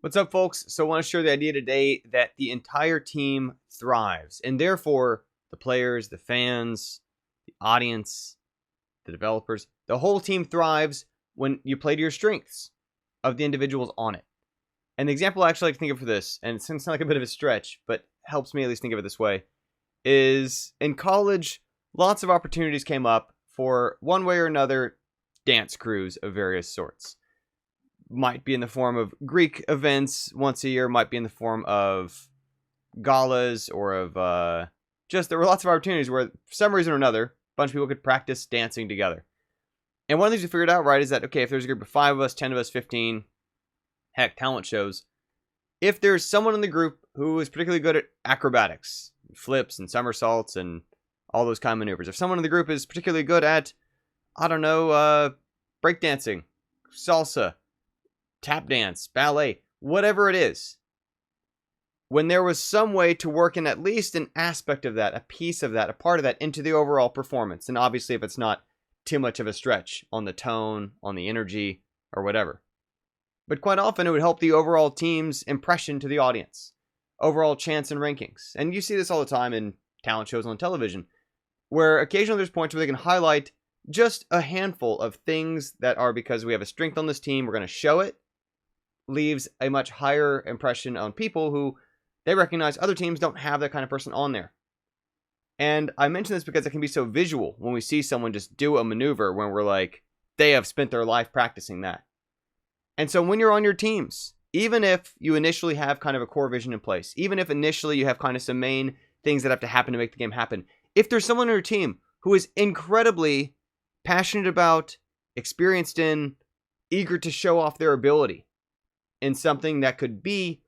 What's up, folks? So I want to share the idea today that the entire team thrives, and therefore the players, the fans, the audience, the developers, the whole team thrives when you play to your strengths of the individuals on it. And the example I actually like to think of for this, and it's not like a bit of a stretch, but helps me at least think of it this way, is in college, lots of opportunities came up for one way or another dance crews of various sorts. Might be in the form of Greek events once a year, might be in the form of galas, or of just there were lots of opportunities where, for some reason or another, a bunch of people could practice dancing together. And one of the things we figured out, right, is that, okay, if there's a group of 5 of us, 10 of us, 15, heck, talent shows, if there's someone in the group who is particularly good at acrobatics, flips and somersaults and all those kind of maneuvers, if someone in the group is particularly good at, I don't know, breakdancing, salsa, tap dance, ballet, whatever it is, when there was some way to work in at least an aspect of that, a piece of that, a part of that into the overall performance, and obviously if it's not too much of a stretch on the tone, on the energy, or whatever. But quite often it would help the overall team's impression to the audience, overall chance and rankings. And you see this all the time in talent shows on television, where occasionally there's points where they can highlight just a handful of things that are, because we have a strength on this team, we're going to show it, leaves a much higher impression on people who they recognize other teams don't have that kind of person on there. And I mention this because it can be so visual when we see someone just do a maneuver when we're like, they have spent their life practicing that. And so when you're on your teams, even if you initially have kind of a core vision in place, even if initially you have kind of some main things that have to happen to make the game happen, if there's someone on your team who is incredibly passionate about, experienced in, eager to show off their ability in something that could be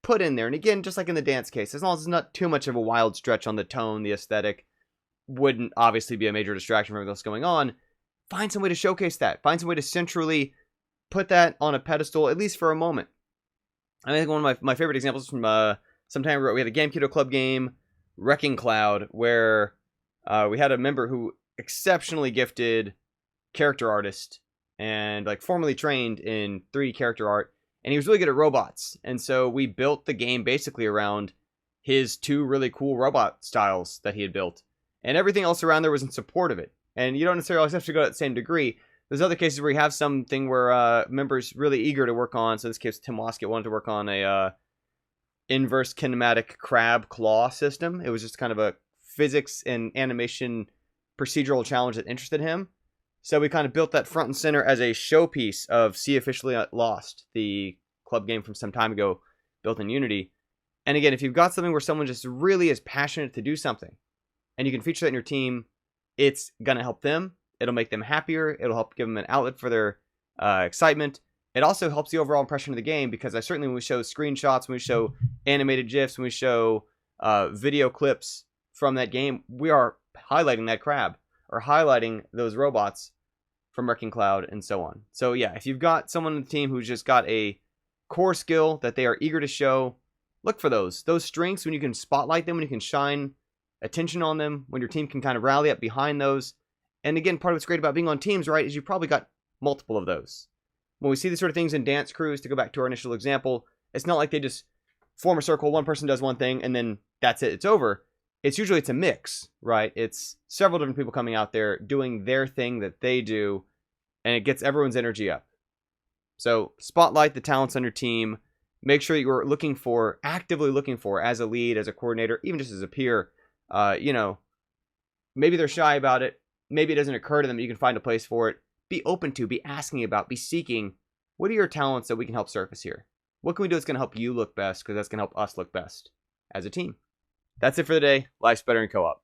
put in there, and again, just like in the dance case, as long as it's not too much of a wild stretch on the tone, the aesthetic wouldn't obviously be a major distraction from everything else going on, find some way to showcase that. Find some way to centrally put that on a pedestal, at least for a moment. I think one of my favorite examples from some time ago, we had a Game Keto Club game, Wrecking Cloud, where we had a member who exceptionally gifted character artist and like formally trained in 3D character art, and he was really good at robots. And so we built the game basically around his 2 really cool robot styles that he had built, and everything else around there was in support of it. And you don't necessarily always have to go to the same degree. There's other cases where you have something where members really eager to work on. So in this case, Tim Waskett wanted to work on a inverse kinematic crab claw system. It was just kind of a physics and animation procedural challenge that interested him. So we kind of built that front and center as a showpiece of Sea Officially Lost, the club game from some time ago, built in Unity. And again, if you've got something where someone just really is passionate to do something, and you can feature that in your team, it's going to help them. It'll make them happier. It'll help give them an outlet for their excitement. It also helps the overall impression of the game, because when we show screenshots, when we show animated GIFs, when we show video clips from that game, we are highlighting that crab or highlighting those robots from Wrecking Cloud and so on. So yeah, if you've got someone on the team who's just got a core skill that they are eager to show, look for those strengths when you can spotlight them, when you can shine attention on them, when your team can kind of rally up behind those. And again, part of what's great about being on teams, right, is you've probably got multiple of those. When we see these sort of things in dance crews, to go back to our initial example, it's not like they just form a circle, one person does one thing, and then that's it, it's over. It's a mix, right? It's several different people coming out there doing their thing that they do, and it gets everyone's energy up. So spotlight the talents on your team. Make sure you're actively looking for, as a lead, as a coordinator, even just as a peer, maybe they're shy about it. Maybe it doesn't occur to them that you can find a place for it. Be open to, be asking about, be seeking, what are your talents that we can help surface here? What can we do that's going to help you look best, because that's going to help us look best as a team? That's it for the day. Life's better in co-op.